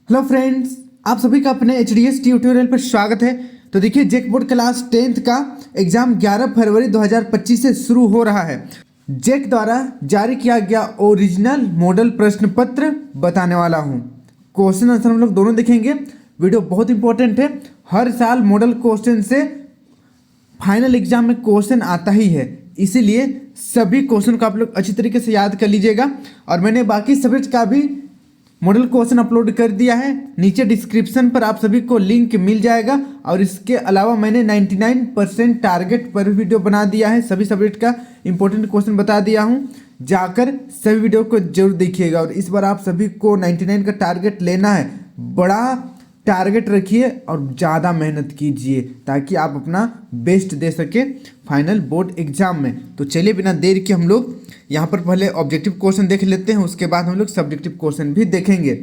Hello friends, आप सभी का अपने HDS ट्यूटोरियल पर स्वागत है। तो देखिए, जेक बोर्ड क्लास 10th का एग्जाम 11 फरवरी 2025 से शुरू हो रहा है। जेक द्वारा जारी किया गया ओरिजिनल मॉडल प्रश्न पत्र बताने वाला हूँ। क्वेश्चन आंसर हम लोग दोनों देखेंगे। वीडियो बहुत इंपॉर्टेंट है। हर साल मॉडल क्वेश्चन से फाइनल एग्जाम में क्वेश्चन आता ही है, इसीलिए सभी क्वेश्चन को आप लोग अच्छी तरीके से याद कर लीजिएगा। और मैंने बाकी सब्जेक्ट का भी मॉडल क्वेश्चन अपलोड कर दिया है, नीचे डिस्क्रिप्शन पर आप सभी को लिंक मिल जाएगा। और इसके अलावा मैंने 99% टारगेट पर वीडियो बना दिया है, सभी सब्जेक्ट का इंपॉर्टेंट क्वेश्चन बता दिया हूँ। जाकर सभी वीडियो को जरूर देखिएगा। और इस बार आप सभी को 99 का टारगेट लेना है, बड़ा टारगेट रखिए और ज़्यादा मेहनत कीजिए ताकि आप अपना बेस्ट दे सके फाइनल बोर्ड एग्जाम में। तो चलिए बिना देर के हम लोग यहाँ पर पहले ऑब्जेक्टिव क्वेश्चन देख लेते हैं, उसके बाद हम लोग सब्जेक्टिव क्वेश्चन भी देखेंगे।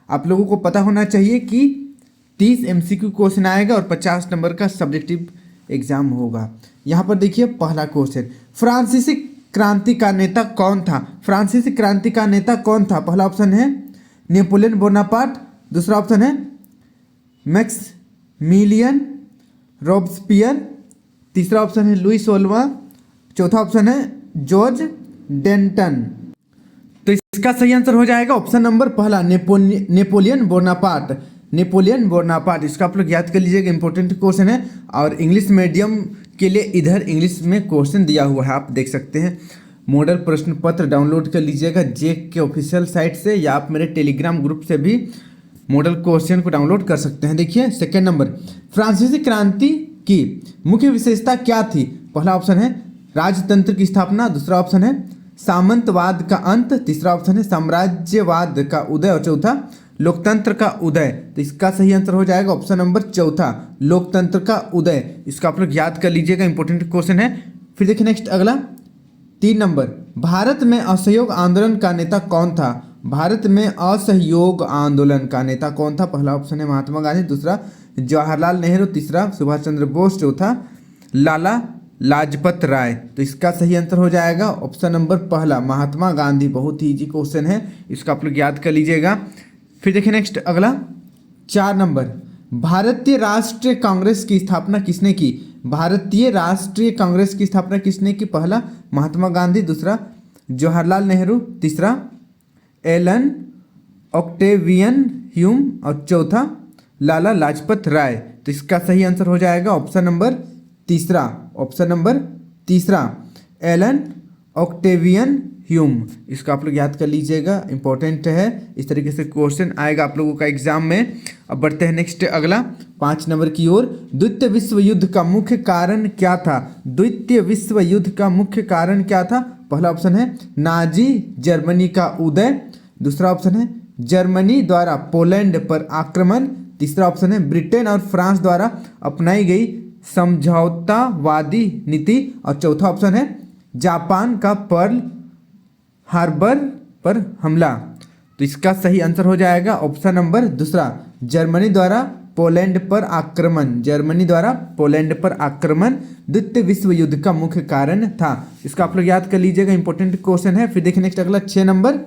आप लोगों को पता होना चाहिए कि 30 MCQ क्वेश्चन आएगा और 50 नंबर का सब्जेक्टिव एग्जाम होगा। यहाँ पर देखिए पहला क्वेश्चन, फ्रांसीसी क्रांति का नेता कौन था? फ्रांसीसी क्रांति का नेता कौन था? पहला ऑप्शन है नेपोलियन बोनापार्ट, दूसरा ऑप्शन है मैक्समिलियन रॉबस्पियर, तीसरा ऑप्शन है लुई 16वां, चौथा ऑप्शन है जॉर्ज डेंटन। तो इसका सही आंसर हो जाएगा ऑप्शन नंबर पहला, नेपोलियन बोनापार्ट। नेपोलियन बोनापार्ट, इसका आप लोग याद कर लीजिएगा, इंपॉर्टेंट क्वेश्चन है। और इंग्लिश मीडियम के लिए इधर इंग्लिश में क्वेश्चन दिया हुआ है, आप देख सकते हैं। मॉडल प्रश्न पत्र डाउनलोड कर लीजिएगा जेक के ऑफिशियल साइट से, या आप मेरे टेलीग्राम ग्रुप से भी मॉडल क्वेश्चन को डाउनलोड कर सकते हैं। देखिए सेकेंड नंबर, फ्रांसीसी क्रांति की मुख्य विशेषता क्या थी? पहला ऑप्शन है राजतंत्र की स्थापना, दूसरा ऑप्शन है सामंतवाद का अंत, तीसरा ऑप्शन है साम्राज्यवाद का उदय और चौथा लोकतंत्र का उदय। तो इसका सही आंसर हो जाएगा ऑप्शन नंबर चौथा, लोकतंत्र का उदय। इसका आप लोग याद कर लीजिएगा, इंपॉर्टेंट क्वेश्चन है। फिर देखिए नेक्स्ट अगला 3 नंबर, भारत में असहयोग आंदोलन का नेता कौन था? भारत में असहयोग आंदोलन का नेता कौन था? पहला ऑप्शन है महात्मा गांधी, दूसरा जवाहरलाल नेहरू, तीसरा सुभाष चंद्र बोस, चौथा लाला लाजपत राय। तो इसका सही आंसर हो जाएगा ऑप्शन नंबर पहला, महात्मा गांधी। बहुत ही इजी क्वेश्चन है, इसका आप लोग याद कर लीजिएगा। फिर देखिए नेक्स्ट अगला 4 नंबर, भारतीय राष्ट्रीय कांग्रेस की स्थापना किसने की? भारतीय राष्ट्रीय कांग्रेस की स्थापना किसने की? पहला महात्मा गांधी, दूसरा जवाहरलाल नेहरू, तीसरा एलन ऑक्टेवियन ह्यूम और चौथा लाला लाजपत राय। तो इसका सही आंसर हो जाएगा ऑप्शन नंबर तीसरा, ऑप्शन नंबर तीसरा, एलन ऑक्टेवियन ह्यूम। इसका आप लोग याद कर लीजिएगा, इंपॉर्टेंट है। इस तरीके से क्वेश्चन आएगा आप लोगों का एग्जाम में। अब बढ़ते हैं नेक्स्ट अगला 5 नंबर की ओर। द्वितीय विश्व युद्ध का मुख्य कारण क्या था? द्वितीय विश्व युद्ध का मुख्य कारण क्या था? पहला ऑप्शन है नाजी जर्मनी का उदय, दूसरा ऑप्शन है जर्मनी द्वारा पोलैंड पर आक्रमण, तीसरा ऑप्शन है ब्रिटेन और फ्रांस द्वारा अपनाई गई समझौतावादी नीति, और चौथा ऑप्शन है जापान का पर्ल हार्बर पर हमला। तो इसका सही आंसर हो जाएगा ऑप्शन नंबर दूसरा, जर्मनी द्वारा पोलैंड पर आक्रमण। जर्मनी द्वारा पोलैंड पर आक्रमण द्वितीय विश्व युद्ध का मुख्य कारण था। इसका आप लोग याद कर लीजिएगा, इंपॉर्टेंट क्वेश्चन है। फिर देखिए नेक्स्ट अगला 6 नंबर,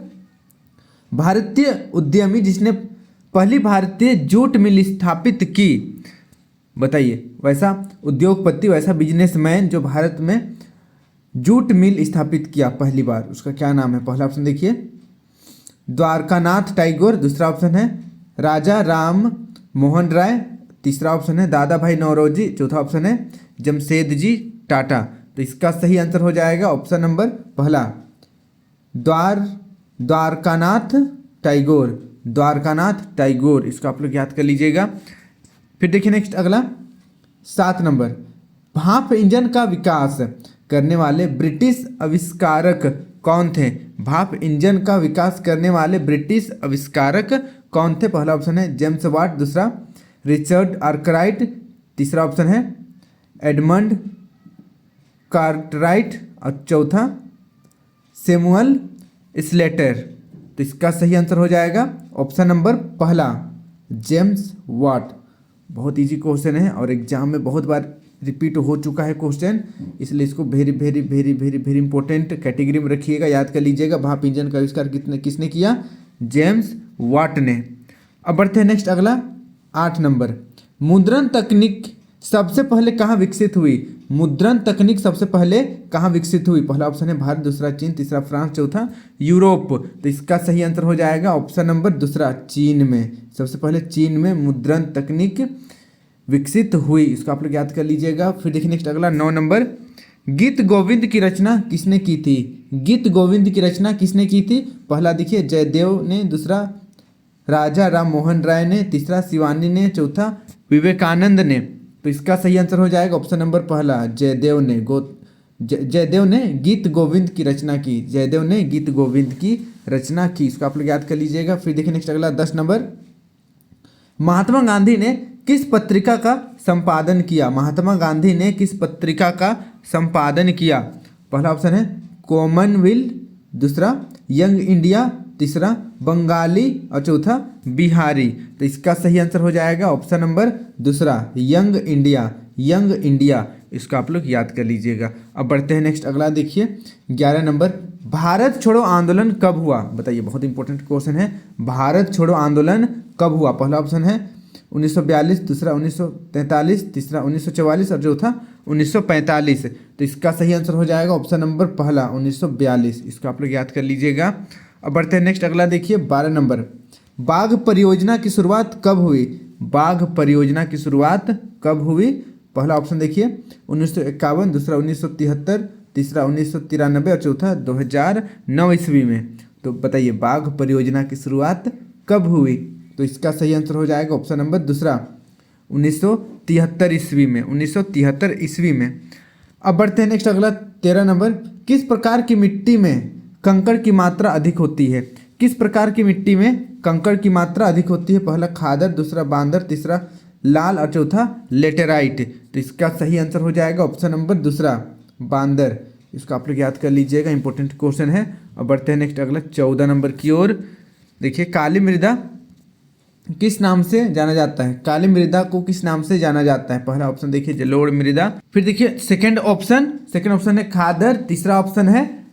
भारतीय उद्यमी जिसने पहली भारतीय जूट मिल स्थापित की, बताइए। वैसा उद्योगपति, वैसा बिजनेसमैन जो भारत में जूट मिल स्थापित किया पहली बार, उसका क्या नाम है? पहला ऑप्शन देखिए द्वारकानाथ टैगोर, दूसरा ऑप्शन है राजा राम मोहन राय, तीसरा ऑप्शन है दादा भाई नौरोजी, चौथा ऑप्शन है जमशेदजी टाटा। तो इसका सही आंसर हो जाएगा ऑप्शन नंबर पहला, द्वारकानाथ टैगोर, द्वारकानाथ टैगोर। इसका आप लोग याद कर लीजिएगा। फिर देखिए नेक्स्ट अगला 7 नंबर, भाप इंजन का विकास करने वाले ब्रिटिश आविष्कारक कौन थे? भाप इंजन का विकास करने वाले ब्रिटिश आविष्कारक कौन थे? पहला ऑप्शन है जेम्स वाट, दूसरा रिचर्ड आर्कराइट, तीसरा ऑप्शन है एडमंड कार्टराइट और चौथा सैमुअल स्लेटर। तो इसका सही आंसर हो जाएगा ऑप्शन नंबर पहला, जेम्स वाट। बहुत इजी क्वेश्चन है और एग्जाम में बहुत बार रिपीट हो चुका है क्वेश्चन, इसलिए इसको very very very very very important category में रखिएगा, याद कर लीजिएगा। भाप इंजन का आविष्कार किसने किया? जेम्स वाट ने। अब बढ़ते हैं नेक्स्ट अगला 8 नंबर। मुद्रण तकनीक सबसे पहले कहाँ विकसित हुई? मुद्रण तकनीक सबसे पहले कहाँ विकसित हुई? पहला ऑप्शन है भारत, दूसरा चीन, तीसरा फ्रांस, चौथा यूरोप। तो इसका सही आंसर हो जाएगा ऑप्शन नंबर दूसरा, चीन में। सबसे पहले चीन में मुद्रण तकनीक विकसित हुई, इसको आप लोग याद कर लीजिएगा। फिर देखिए नेक्स्ट अगला 9 नंबर। गीत गोविंद की रचना किसने की थी? गीत गोविंद की रचना किसने की थी? पहला देखिए जयदेव ने, दूसरा राजा राम मोहन राय ने, तीसरा शिवानी ने, चौथा विवेकानंद ने। तो इसका सही आंसर हो जाएगा ऑप्शन नंबर पहला, जयदेव ने। जयदेव ने गीत गोविंद की रचना की, जयदेव ने गीत गोविंद की रचना की, इसको आप लोग याद कर लीजिएगा। फिर देखिए नेक्स्ट अगला 10 नंबर। महात्मा गांधी ने किस पत्रिका का संपादन किया? महात्मा गांधी ने किस पत्रिका का संपादन किया? पहला ऑप्शन है कॉमनवेल्थ, दूसरा यंग इंडिया, तीसरा बंगाली और चौथा बिहारी। तो इसका सही आंसर हो जाएगा ऑप्शन नंबर दूसरा, यंग इंडिया, यंग इंडिया, इसको आप लोग याद कर लीजिएगा। अब बढ़ते हैं नेक्स्ट अगला देखिए 11 नंबर। भारत छोड़ो आंदोलन कब हुआ? बताइए, बहुत इंपॉर्टेंट क्वेश्चन है। भारत छोड़ो आंदोलन कब हुआ? पहला ऑप्शन है 1942, दूसरा 1943, तीसरा 1944 और चौथा 1945। तो इसका सही आंसर हो जाएगा ऑप्शन नंबर पहला, 1942, इसको आप लोग याद कर लीजिएगा। अब बढ़ते हैं नेक्स्ट अगला देखिए 12 नंबर। बाघ परियोजना की शुरुआत कब हुई? बाघ परियोजना की शुरुआत कब हुई? पहला ऑप्शन देखिए 1951, दूसरा 1973, तीसरा 1993 और चौथा 2009 ईस्वी में। तो बताइए बाघ परियोजना की शुरुआत कब हुई? तो इसका सही आंसर हो जाएगा ऑप्शन नंबर दूसरा, 1973 ईस्वी में, 1973 ईस्वी में। अब बढ़ते हैं नेक्स्ट अगला 13 नंबर। किस प्रकार की मिट्टी में कंकड़ की मात्रा अधिक होती है? किस प्रकार की मिट्टी में कंकड़ की मात्रा अधिक होती है? पहला खादर, दूसरा बांदर, तीसरा लाल और चौथा लेटेराइट। तो इसका सही आंसर हो जाएगा ऑप्शन नंबर दूसरा, बांदर, इसको आप लोग याद कर लीजिएगा, इंपॉर्टेंट क्वेश्चन है। अब बढ़ते हैं नेक्स्ट अगला 14 नंबर की ओर। देखिए काली मृदा किस नाम से जाना जाता है? काली मृदा को किस नाम से जाना जाता है? पहला ऑप्शन देखिए जलोढ़ मृदा, फिर देखिए सेकंड ऑप्शन है खादर, तीसरा ऑप्शन है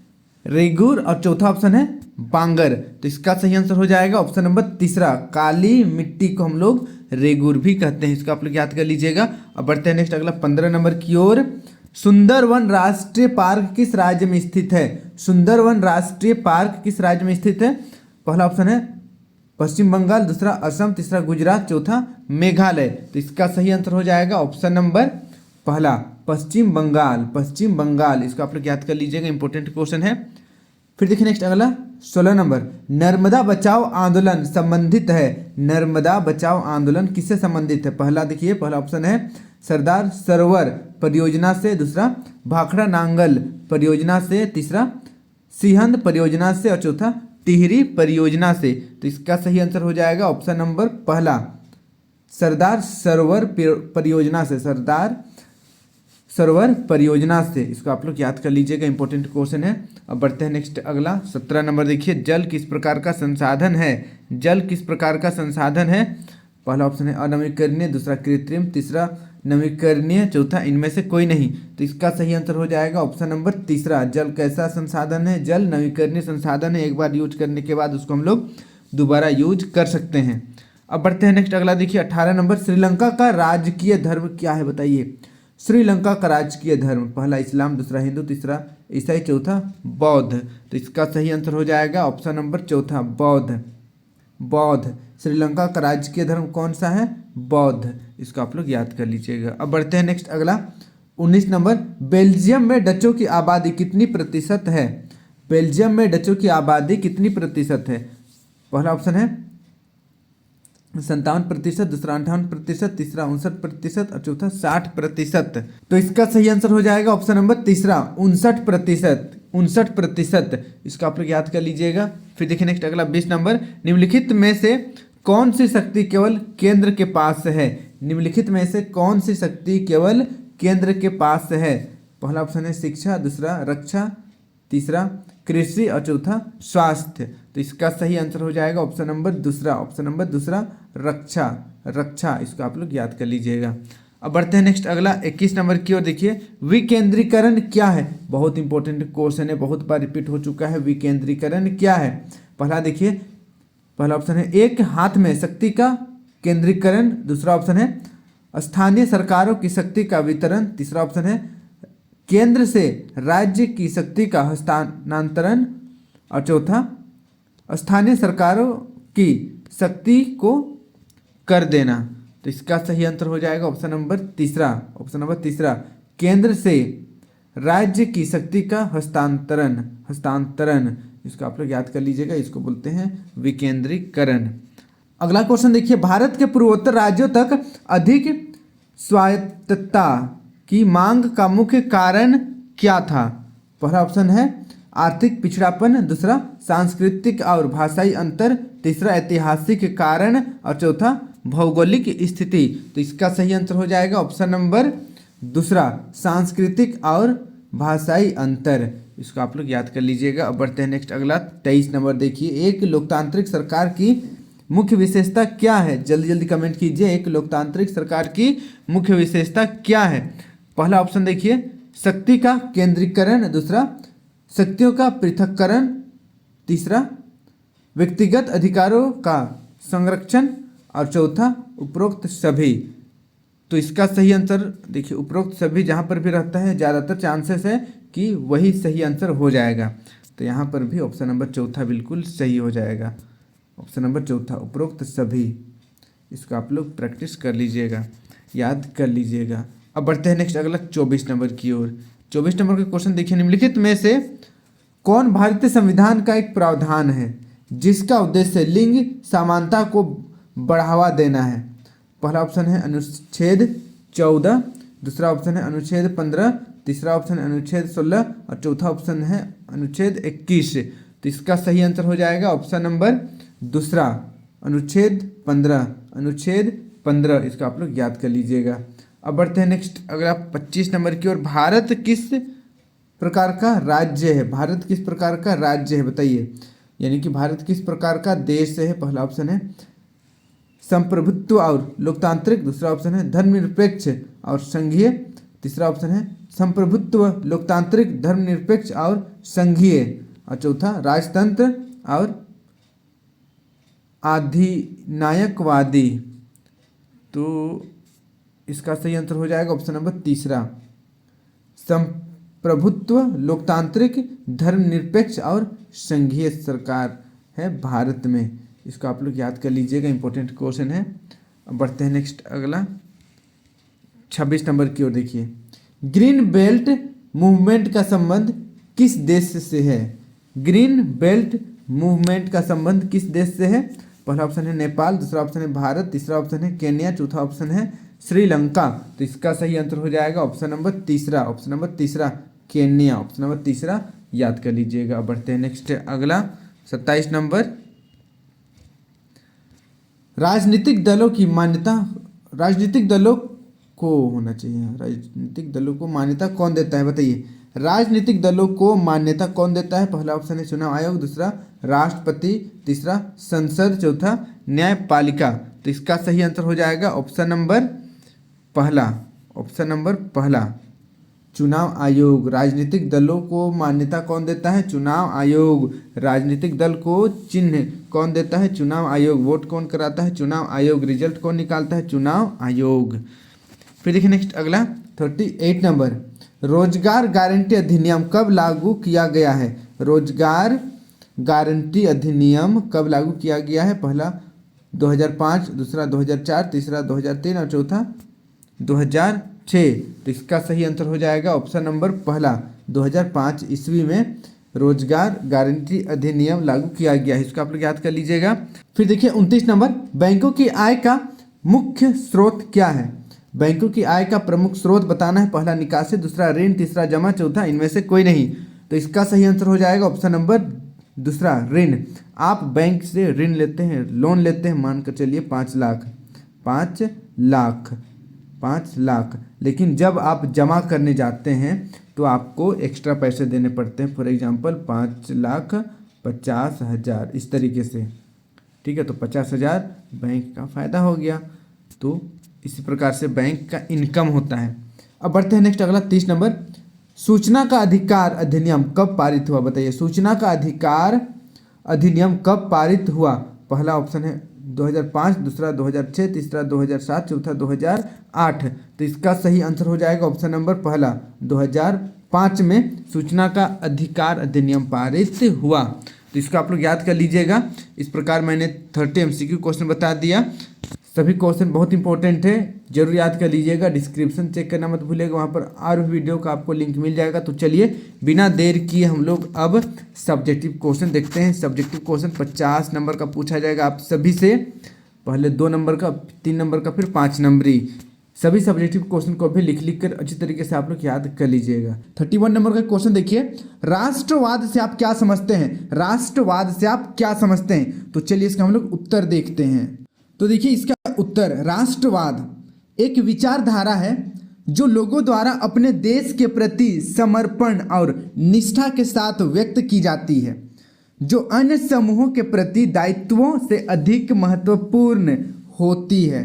रेगुर और चौथा ऑप्शन है बांगर। तो इसका सही आंसर हो जाएगा ऑप्शन नंबर तीसरा, काली मिट्टी को हम लोग रेगुर भी कहते हैं, इसको आप लोग याद कर लीजिएगा। अब बढ़ते हैं नेक्स्ट अगला 15 नंबर की ओर। सुंदरवन राष्ट्रीय पार्क किस राज्य में स्थित है? सुंदरवन राष्ट्रीय पार्क किस राज्य में स्थित है? पहला ऑप्शन है पश्चिम बंगाल, दूसरा असम, तीसरा गुजरात, चौथा मेघालय। तो इसका सही आंसर हो जाएगा ऑप्शन नंबर पहला, पश्चिम बंगाल, पश्चिम बंगाल, इसको आप लोग याद कर लीजिएगा, इंपॉर्टेंट क्वेश्चन है। फिर देखिए नेक्स्ट अगला 16 नंबर। नर्मदा बचाओ आंदोलन संबंधित है, नर्मदा बचाओ आंदोलन किससे संबंधित है? पहला देखिए, पहला ऑप्शन है सरदार सरोवर परियोजना से, दूसरा भाखड़ा नांगल परियोजना से, तीसरा सिंहद परियोजना से और चौथा टिहरी परियोजना से। तो इसका सही आंसर हो जाएगा ऑप्शन नंबर पहला, सरदार सरोवर परियोजना से, सरदार सरोवर परियोजना से, इसको आप लोग याद कर लीजिएगा, इंपॉर्टेंट क्वेश्चन है। अब बढ़ते हैं नेक्स्ट अगला 17 नंबर देखिए। जल किस प्रकार का संसाधन है? जल किस प्रकार का संसाधन है? पहला ऑप्शन है अनवीकरणीय, दूसरा कृत्रिम, तीसरा नवीकरणीय, चौथा इनमें से कोई नहीं। तो इसका सही आंसर हो जाएगा ऑप्शन नंबर तीसरा, जल कैसा संसाधन है? जल नवीकरणीय संसाधन है, एक बार यूज करने के बाद उसको हम लोग दोबारा यूज कर सकते हैं। अब बढ़ते हैं नेक्स्ट अगला देखिए 18 नंबर। श्रीलंका का राजकीय धर्म क्या है? बताइए, श्रीलंका का राजकीय धर्म, पहला इस्लाम, दूसरा हिंदू, तीसरा ईसाई, चौथा बौद्ध। तो इसका सही आंसर हो जाएगा ऑप्शन नंबर चौथा, बौद्ध, बौद्ध। श्रीलंका का राजकीय धर्म कौन सा है? बौद्ध, इसको आप लोग याद कर लीजिएगा। अब बढ़ते हैं नेक्स्ट अगला 19 नंबर। बेल्जियम में डचों की आबादी कितनी प्रतिशत है? बेल्जियम में डचों की आबादी कितनी प्रतिशत है? पहला ऑप्शन है 57%, दूसरा 58%, तीसरा 59% और चौथा 60%। तो इसका सही आंसर हो जाएगा ऑप्शन नंबर तीसरा, 59%, 59%, इसको आप लोग याद कर लीजिएगा। फिर देखिए नेक्स्ट अगला 20 नंबर। निम्नलिखित में से कौन सी शक्ति केवल केंद्र के पास है? निम्नलिखित में से कौन सी शक्ति केवल केंद्र के पास है? पहला ऑप्शन है शिक्षा, दूसरा रक्षा, तीसरा कृषि और चौथा स्वास्थ्य। तो इसका सही आंसर हो जाएगा ऑप्शन नंबर दूसरा, ऑप्शन नंबर दूसरा, रक्षा, रक्षा, इसको आप लोग याद कर लीजिएगा। अब बढ़ते हैं नेक्स्ट अगला 21 नंबर की ओर। देखिए विकेंद्रीकरण क्या है? बहुत इंपॉर्टेंट क्वेश्चन है, बहुत बार रिपीट हो चुका है। विकेंद्रीकरण क्या है? पहला देखिए, पहला ऑप्शन है एक हाथ में शक्ति का केंद्रीकरण, दूसरा ऑप्शन है स्थानीय सरकारों की शक्ति का वितरण, तीसरा ऑप्शन है केंद्र से राज्य की शक्ति का हस्तांतरण, और चौथा स्थानीय सरकारों की शक्ति को कर देना। तो इसका सही आंसर हो जाएगा ऑप्शन नंबर तीसरा केंद्र से राज्य की शक्ति का हस्तांतरण। इसको आप लोग याद कर लीजिएगा, इसको बोलते हैं विकेंद्रीकरण। अगला क्वेश्चन देखिए, भारत के पूर्वोत्तर राज्यों तक अधिक स्वायत्तता की मांग का मुख्य कारण क्या था? पहला ऑप्शन है आर्थिक पिछड़ापन, दूसरा सांस्कृतिक और भाषाई अंतर, तीसरा ऐतिहासिक कारण, और चौथा भौगोलिक स्थिति। तो इसका सही आंसर हो जाएगा ऑप्शन नंबर दूसरा, सांस्कृतिक और भाषाई अंतर। इसको आप लोग याद कर लीजिएगा। अब बढ़ते हैं नेक्स्ट, अगला 23 नंबर देखिए, एक लोकतांत्रिक सरकार की मुख्य विशेषता क्या है? जल्दी जल्दी कमेंट कीजिए, एक लोकतांत्रिक सरकार की मुख्य विशेषता क्या है? पहला ऑप्शन देखिए शक्ति का केंद्रीकरण, दूसरा शक्तियों का पृथक्करण, तीसरा व्यक्तिगत अधिकारों का संरक्षण, और चौथा उपरोक्त सभी। तो इसका सही आंसर देखिए, उपरोक्त सभी जहाँ पर भी रहता है ज़्यादातर चांसेस है कि वही सही आंसर हो जाएगा। तो यहाँ पर भी ऑप्शन नंबर चौथा बिल्कुल सही हो जाएगा, ऑप्शन नंबर चौथा उपरोक्त सभी। इसको आप लोग प्रैक्टिस कर लीजिएगा, याद कर लीजिएगा। अब बढ़ते हैं नेक्स्ट अगला 24 नंबर की ओर। 24 नंबर का क्वेश्चन देखिए, निम्नलिखित में से कौन भारतीय संविधान का एक प्रावधान है जिसका उद्देश्य लिंग समानता को बढ़ावा देना है? पहला ऑप्शन है अनुच्छेद 14, दूसरा ऑप्शन है अनुच्छेद 15, तीसरा ऑप्शन है अनुच्छेद 16, और चौथा ऑप्शन है अनुच्छेद 21। तो इसका सही आंसर हो जाएगा ऑप्शन नंबर दूसरा, अनुच्छेद 15। इसका आप लोग याद कर लीजिएगा। अब बढ़ते हैं नेक्स्ट अगला 25 नंबर की ओर। भारत किस प्रकार का राज्य है? भारत किस प्रकार का राज्य है बताइए, यानी कि भारत किस प्रकार का देश है? पहला ऑप्शन है संप्रभुत्व और लोकतांत्रिक, दूसरा ऑप्शन है धर्मनिरपेक्ष और संघीय, तीसरा ऑप्शन है संप्रभुत्व, लोकतांत्रिक, धर्मनिरपेक्ष और संघीय, और चौथा राजतंत्र और अधिनायकवादी। तो इसका सही आंसर हो जाएगा ऑप्शन नंबर तीसरा, संप्रभुत्व, लोकतांत्रिक, धर्मनिरपेक्ष और संघीय सरकार है भारत में। इसको आप लोग याद कर लीजिएगा, इंपॉर्टेंट क्वेश्चन है। अब बढ़ते हैं नेक्स्ट अगला 26 नंबर की ओर देखिए, ग्रीन बेल्ट मूवमेंट का संबंध किस देश से है? ग्रीन बेल्ट मूवमेंट का संबंध किस देश से है? पहला ऑप्शन है नेपाल, दूसरा ऑप्शन है भारत, तीसरा ऑप्शन है केन्या, चौथा ऑप्शन है श्रीलंका। तो इसका सही आंसर हो जाएगा ऑप्शन नंबर तीसरा केन्या, ऑप्शन नंबर तीसरा याद कर लीजिएगा। अब बढ़ते हैं नेक्स्ट अगला 27 नंबर, राजनीतिक दलों की मान्यता, राजनीतिक दलों को होना चाहिए, राजनीतिक दलों को मान्यता कौन देता है बताइए? राजनीतिक दलों को मान्यता कौन देता है? पहला ऑप्शन है चुनाव आयोग, दूसरा राष्ट्रपति, तीसरा संसद, चौथा न्यायपालिका। तो इसका सही आंसर हो जाएगा ऑप्शन नंबर पहला चुनाव आयोग। राजनीतिक दलों को मान्यता कौन देता है? चुनाव आयोग। राजनीतिक दल को चिन्ह कौन देता है? चुनाव आयोग। वोट कौन कराता है? चुनाव आयोग। रिजल्ट कौन निकालता है? चुनाव आयोग। फिर देखिए नेक्स्ट अगला 38 नंबर, रोजगार गारंटी अधिनियम कब लागू किया गया है? रोजगार गारंटी अधिनियम कब लागू किया गया है? पहला 2005, दूसरा 2004, तीसरा 2003 और चौथा 2006। तो इसका सही आंसर हो जाएगा ऑप्शन नंबर पहला, 2005 ईस्वी में रोजगार गारंटी अधिनियम लागू किया गया है। इसको आप लोग याद कर लीजिएगा। फिर देखिए 29 नंबर, बैंकों की आय का मुख्य स्रोत क्या है? बैंकों की आय का प्रमुख स्रोत बताना है। पहला निकासी, दूसरा ऋण, तीसरा जमा, चौथा इनमें से कोई नहीं। तो इसका सही आंसर हो जाएगा ऑप्शन नंबर दूसरा, ऋण। आप बैंक से ऋण लेते हैं, लोन लेते हैं, मानकर चलिए 5 लाख, लेकिन जब आप जमा करने जाते हैं तो आपको एक्स्ट्रा पैसे देने पड़ते हैं। फॉर एग्जांपल 5,50,000 इस तरीके से, ठीक है। तो 50,000 बैंक का फ़ायदा हो गया। तो इसी प्रकार से बैंक का इनकम होता है। अब बढ़ते हैं नेक्स्ट अगला 30 नंबर, सूचना का अधिकार अधिनियम कब पारित हुआ बताइए? सूचना का अधिकार अधिनियम कब पारित हुआ? पहला ऑप्शन है 2005, दूसरा 2006, तीसरा 2007, चौथा 2008। तो इसका सही आंसर हो जाएगा ऑप्शन नंबर पहला, 2005 में सूचना का अधिकार अधिनियम पारित हुआ। तो इसको आप लोग याद कर लीजिएगा। इस प्रकार मैंने 30 MCQ क्वेश्चन बता दिया। सभी क्वेश्चन बहुत इंपॉर्टेंट है, जरूर याद कर लीजिएगा। डिस्क्रिप्शन चेक करना मत भूलिएगा, वहाँ पर और भी वीडियो का आपको लिंक मिल जाएगा। तो चलिए बिना देर किए हम लोग अब सब्जेक्टिव क्वेश्चन देखते हैं। सब्जेक्टिव क्वेश्चन 50 नंबर का पूछा जाएगा आप सभी से, पहले 2 नंबर का, 3 नंबर का, फिर 5 नंबरी। सभी सब्जेक्टिव क्वेश्चन को भी लिख कर अच्छी तरीके से आप लोग याद कर लीजिएगा। 31 नंबर का क्वेश्चन देखिए, राष्ट्रवाद से आप क्या समझते हैं? राष्ट्रवाद से आप क्या समझते हैं? तो चलिए इसका हम लोग उत्तर देखते हैं। तो देखिए इसका उत्तर, राष्ट्रवाद एक विचारधारा है जो लोगों द्वारा अपने देश के प्रति समर्पण और निष्ठा के साथ व्यक्त की जाती है, जो अन्य समूहों के प्रति दायित्वों से अधिक महत्वपूर्ण होती है।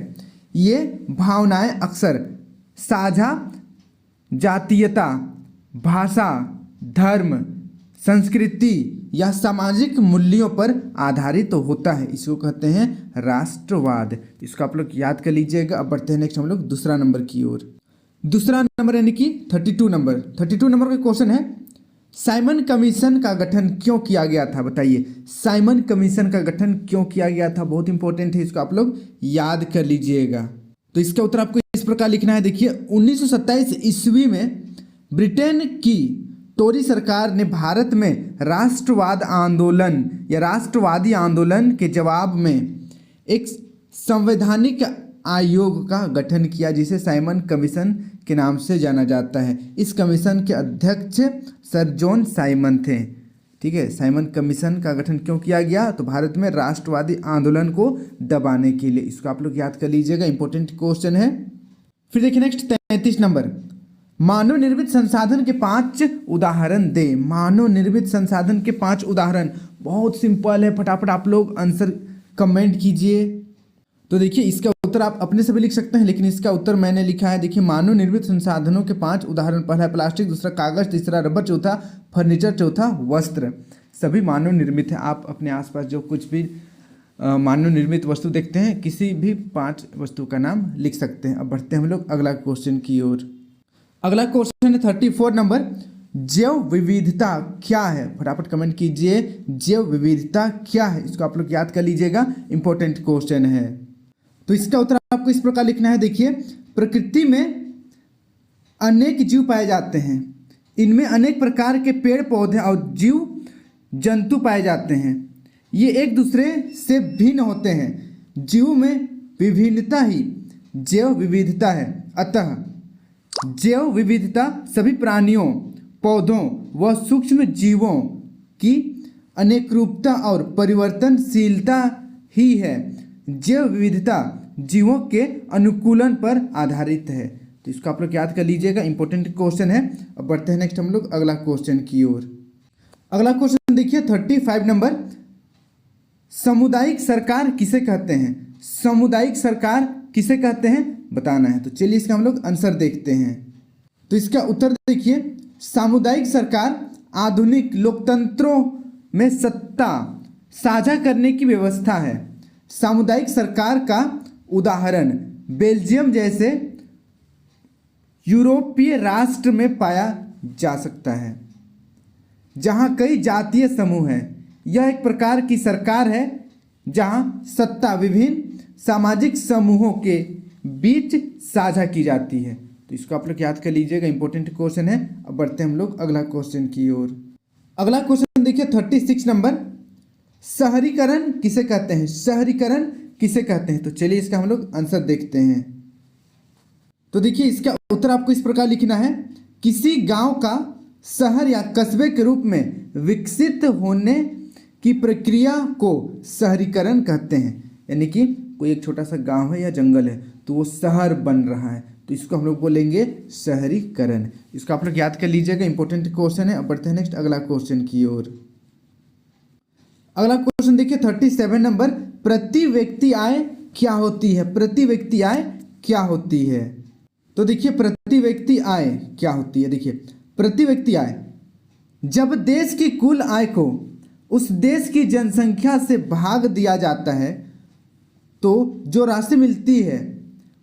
ये भावनाएं अक्सर साझा जातीयता, भाषा, धर्म, संस्कृति या सामाजिक मूल्यों पर आधारित तो होता है। इसको कहते हैं राष्ट्रवाद। इसको आप लोग याद कर लीजिएगा। अब बढ़ते हैं नेक्स्ट हम लोग दूसरा नंबर की ओर। दूसरा नंबर यानी कि 32 नंबर। 32 नंबर का क्वेश्चन है, साइमन कमीशन का गठन क्यों किया गया था? बताइए, साइमन कमीशन का गठन क्यों किया गया था? बहुत इंपॉर्टेंट है, इसको आप लोग याद कर लीजिएगा। तो इसका उत्तर आपको इस प्रकार लिखना है। देखिए 1927 ईस्वी में ब्रिटेन की टोरी सरकार ने भारत में राष्ट्रवाद आंदोलन या राष्ट्रवादी आंदोलन के जवाब में एक संवैधानिक आयोग का गठन किया, जिसे साइमन कमीशन के नाम से जाना जाता है। इस कमीशन के अध्यक्ष सर जॉन साइमन थे। ठीक है, साइमन कमीशन का गठन क्यों किया गया? तो भारत में राष्ट्रवादी आंदोलन को दबाने के लिए। इसको आप लोग याद कर लीजिएगा, इंपॉर्टेंट क्वेश्चन है। फिर देखिए नेक्स्ट 33 नंबर, मानव निर्मित संसाधन के 5 उदाहरण दे। मानव निर्मित संसाधन के 5 उदाहरण, बहुत सिंपल है, फटाफट आप लोग आंसर कमेंट कीजिए। तो देखिए इसका उत्तर आप अपने से भी लिख सकते हैं, लेकिन इसका उत्तर मैंने लिखा है। देखिए मानव निर्मित संसाधनों के 5 उदाहरण, पहला है प्लास्टिक, दूसरा कागज, तीसरा रबर, चौथा फर्नीचर, चौथा वस्त्र। सभी मानव निर्मित है। आप अपने आसपास जो कुछ भी मानव निर्मित वस्तु देखते हैं, किसी भी 5 वस्तु का नाम लिख सकते हैं। अब बढ़ते हैं हम लोग अगला क्वेश्चन की ओर। अगला क्वेश्चन है 34 नंबर, जैव विविधता क्या है? फटाफट कमेंट कीजिए, जैव विविधता क्या है? इसको आप लोग याद कर लीजिएगा, इंपॉर्टेंट क्वेश्चन है। तो इसका उत्तर आपको इस प्रकार लिखना है। देखिए प्रकृति में अनेक जीव पाए जाते हैं, इनमें अनेक प्रकार के पेड़ पौधे और जीव जंतु पाए जाते हैं। ये एक दूसरे से भिन्न होते हैं। जीव में विभिन्नता ही जैव विविधता है। अतः जैव विविधता सभी प्राणियों, पौधों व सूक्ष्म जीवों की अनेक रूपता और परिवर्तनशीलता ही है। जैव विविधता जीवों के अनुकूलन पर आधारित है। तो इसको आप लोग याद कर लीजिएगा, इंपॉर्टेंट क्वेश्चन है। अब बढ़ते हैं नेक्स्ट हम लोग अगला क्वेश्चन की ओर। अगला क्वेश्चन देखिए 35 नंबर, सामुदायिक सरकार किसे कहते हैं? सामुदायिक सरकार किसे कहते हैं बताना है। तो चलिए इसका हम लोग आंसर देखते हैं। तो इसका उत्तर देखिए, सामुदायिक सरकार आधुनिक लोकतंत्रों में सत्ता साझा करने की व्यवस्था है। सामुदायिक सरकार का उदाहरण बेल्जियम जैसे यूरोपीय राष्ट्र में पाया जा सकता है, जहां कई जातीय समूह हैं। यह एक प्रकार की सरकार है जहां सत्ता विभिन्न सामाजिक समूहों के बीच साझा की जाती है। तो इसको आप लोग याद कर लीजिएगा, इंपॉर्टेंट क्वेश्चन है। अब बढ़ते हैं हम लोग अगला क्वेश्चन की ओर। अगला क्वेश्चन देखिए 36 नंबर, शहरीकरण किसे कहते हैं? शहरीकरण किसे कहते हैं? तो चलिए इसका हम लोग आंसर देखते हैं। तो देखिए इसका उत्तर आपको इस प्रकार लिखना है, किसी गांव का शहर या कस्बे के रूप में विकसित होने की प्रक्रिया को शहरीकरण कहते हैं। यानी कि कोई एक छोटा सा गांव है या जंगल है तो वो शहर बन रहा है, तो इसको हम लोग बोलेंगे शहरीकरण। इसको आप लोग याद कर लीजिएगा, इंपॉर्टेंट क्वेश्चन है। अब बढ़ते हैं नेक्स्ट अगला क्वेश्चन की ओर। अगला क्वेश्चन देखिए 37 नंबर, प्रति व्यक्ति आय क्या होती है? प्रति व्यक्ति आय क्या होती है? तो देखिए प्रति व्यक्ति आय क्या होती है। देखिए प्रति व्यक्ति आय जब देश की कुल आय को उस देश की जनसंख्या से भाग दिया जाता है तो जो राशि मिलती है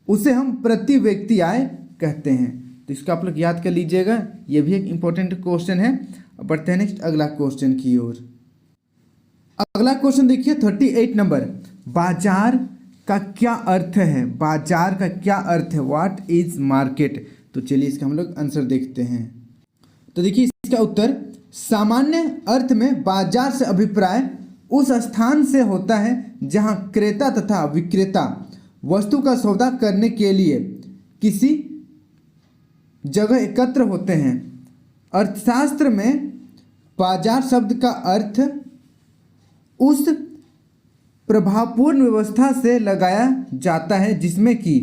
उसे हम प्रति व्यक्ति आय कहते हैं। तो इसको आप लोग याद कर लीजिएगा, ये भी एक इम्पोर्टेंट क्वेश्चन है। अब बढ़ते हैं नेक्स्ट अगला क्वेश्चन की ओर। अगला क्वेश्चन देखिए 38 नंबर, बाजार का क्या अर्थ है? बाजार का क्या अर्थ है? What is market? तो चलिए इसका हम लोग आंसर देखते हैं। तो देखिए इसका उत्तर, सामान्य अर्थ में बाजार से अभिप्राय उस स्थान से होता है जहां क्रेता तथा विक्रेता वस्तु का सौदा करने के लिए किसी जगह एकत्र होते हैं। अर्थशास्त्र में बाजार शब्द का अर्थ उस प्रभावपूर्ण व्यवस्था से लगाया जाता है जिसमें कि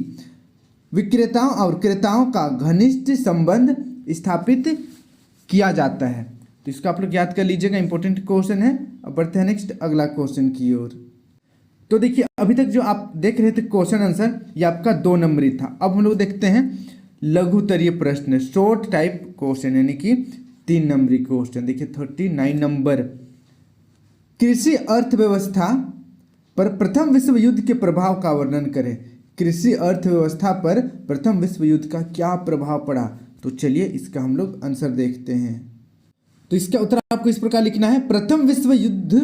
विक्रेताओं और क्रेताओं का घनिष्ठ संबंध स्थापित किया जाता है। तो इसको आप लोग याद कर लीजिएगा, इंपॉर्टेंट क्वेश्चन है। अब बढ़ते हैं नेक्स्ट अगला क्वेश्चन की ओर। तो देखिए अभी तक जो आप देख रहे थे क्वेश्चन आंसर, ये आपका 2 नंबरी था। अब हम लोग देखते हैं लघुतरीय प्रश्न, शॉर्ट टाइप क्वेश्चन, यानी कि 3 नंबरी क्वेश्चन। देखिए 39 नंबर, कृषि अर्थव्यवस्था पर प्रथम विश्व युद्ध के प्रभाव का वर्णन करें। कृषि अर्थव्यवस्था पर प्रथम विश्व युद्ध का क्या प्रभाव पड़ा? तो चलिए इसका हम लोग आंसर देखते हैं। तो इसका उत्तर आपको इस प्रकार लिखना है, प्रथम विश्व युद्ध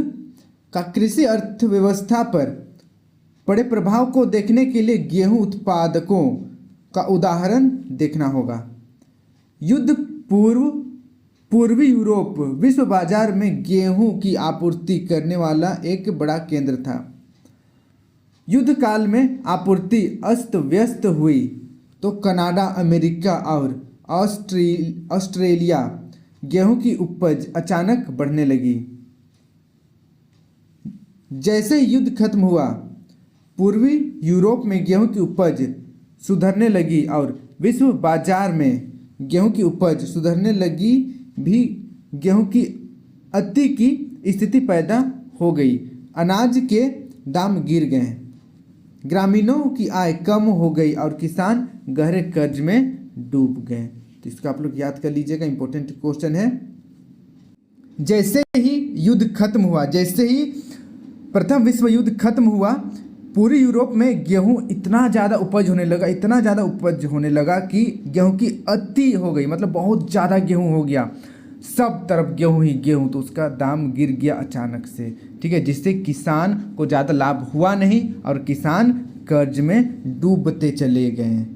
का कृषि अर्थव्यवस्था पर पड़े प्रभाव को देखने के लिए गेहूं उत्पादकों का उदाहरण देखना होगा। युद्ध पूर्व पूर्वी यूरोप विश्व बाजार में गेहूं की आपूर्ति करने वाला एक बड़ा केंद्र था। युद्ध काल में आपूर्ति अस्त व्यस्त हुई तो कनाडा, अमेरिका और ऑस्ट्रेलिया गेहूं की उपज अचानक बढ़ने लगी। जैसे युद्ध खत्म हुआ, पूर्वी यूरोप में गेहूं की उपज सुधरने लगी और विश्व बाजार में गेहूं की उपज सुधरने लगी भी गेहूं की अति की स्थिति पैदा हो गई। अनाज के दाम गिर गए, ग्रामीणों की आय कम हो गई और किसान गहरे कर्ज में डूब गए। तो इसको आप लोग याद कर लीजिएगा, इंपॉर्टेंट क्वेश्चन है। जैसे ही युद्ध खत्म हुआ, जैसे ही प्रथम विश्व युद्ध खत्म हुआ, पूरी यूरोप में गेहूं इतना ज़्यादा उपज होने लगा, इतना ज़्यादा उपज होने लगा कि गेहूं की अति हो गई, मतलब बहुत ज़्यादा गेहूं हो गया, सब तरफ गेहूं ही गेहूं। तो उसका दाम गिर गया अचानक से, ठीक है, जिससे किसान को ज़्यादा लाभ हुआ नहीं और किसान कर्ज में डूबते चले गए।